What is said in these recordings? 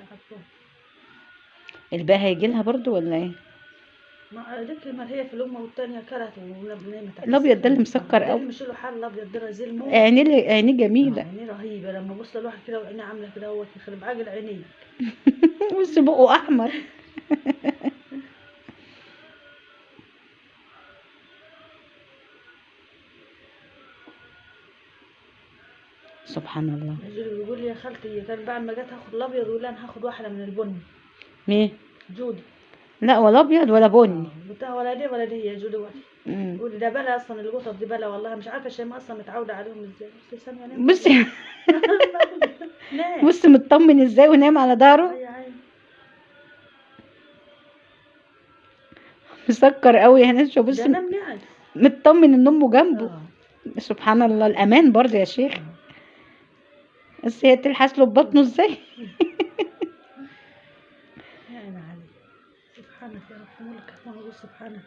حطوها. الباقي هيجي لها برضو ولا ايه؟ ما ديك ما هي في الأمة والتانية كرهت ونامت. الابيض ده اللي مسكر ده قوي. اللي مش له حل، الأبيض ده رزيل موت. عينيه جميله. عينيه رهيبة، لما بص لواحد كده وعينيه عاملة كده هو يخرب عاجل عينيه. بص بقه احمر. سبحان الله. بيقول لي يا خالتي كان بعد ما جت هاخد الأبيض ويقول لي أنا هاخد واحدة من البني. مين؟ جودي. لا ولا ابيض ولا بني. قلت لها ولا دي ولا دي يا جودي ولا. يقول لي ده بلا اصلا القطط دي بلا، والله مش عارفه شيماء اصلا متعوده عليهم ازاي. بصي ساميه نام. بصي نام. بص مطمن ازاي ونام على ظهره. يا عيني. مسكر قوي يا ناس. بص ده نام نعس. مطمن ان امه جنبه. سبحان الله، الامان برضه يا شيخ. بس هي تلحس له ببطنه ازاي. يا عيني علي. سبحانك يا رب، ملك ما هو سبحانك.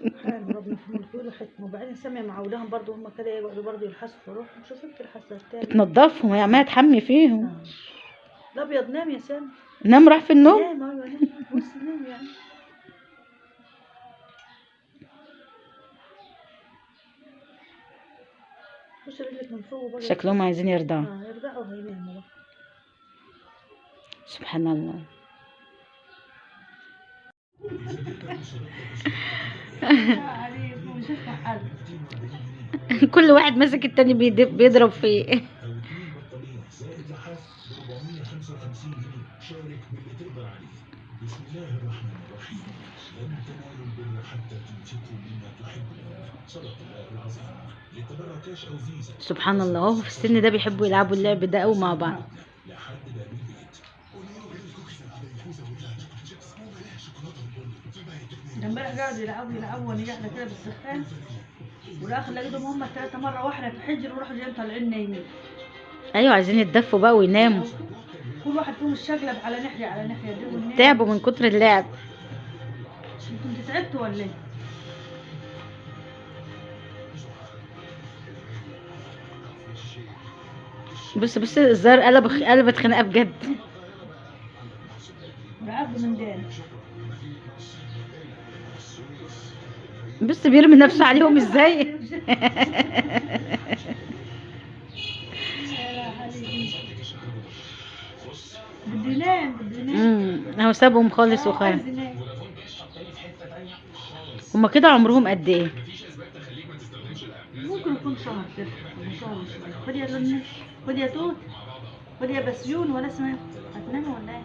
سبحان ربنا في ملكه وله حكمه. وبعدين ساميه معوداهم برضه هم كده يقعدوا برضه يلحسوا في روحهم. شوف انت الحسه التاني. بتنضفهم، هي عماله تحمي فيهم. الابيض نام يا سامي. نام راح في النوم. نام ايوه نام. بص نام يعني. بص رجلك من فوق بقى. شكلهم عايزين يرضعوا. يرضعوا هيناموا بقى. سبحان الله. كل واحد ماسك التاني بيضرب فيه. سبحان الله، هو في السن ده بيحبوا يلعبوا اللعب ده قوي مع بعض. امبارح قاعدوا يلعبوا وانا قاعده كده بالسخان، والاخر لقيتهم هم الثلاثه مره واحده في حجر وراحوا جايين طالعين نايمين. ايوه عايزين يتدفوا بقى ويناموا. كل واحد فيهم الشقلب على ناحيه على ناحيه دي والناس. تعبوا من كتر اللعب. انتوا تعبتوا ولا ايه؟ بص الزهر قلبت خناقه بجد. رعب من دين. بص بيرمي نفسه عليهم ازاي. بدي نام. اهو سابهم خالص وخرج. هما كده عمرهم قد ايه؟ ممكن يكون شهر كده ولا شهر وشوية. خد يا لنش، خد يا توت، خد يا بسيون ولا اسمها. هتنامي ولا ايه؟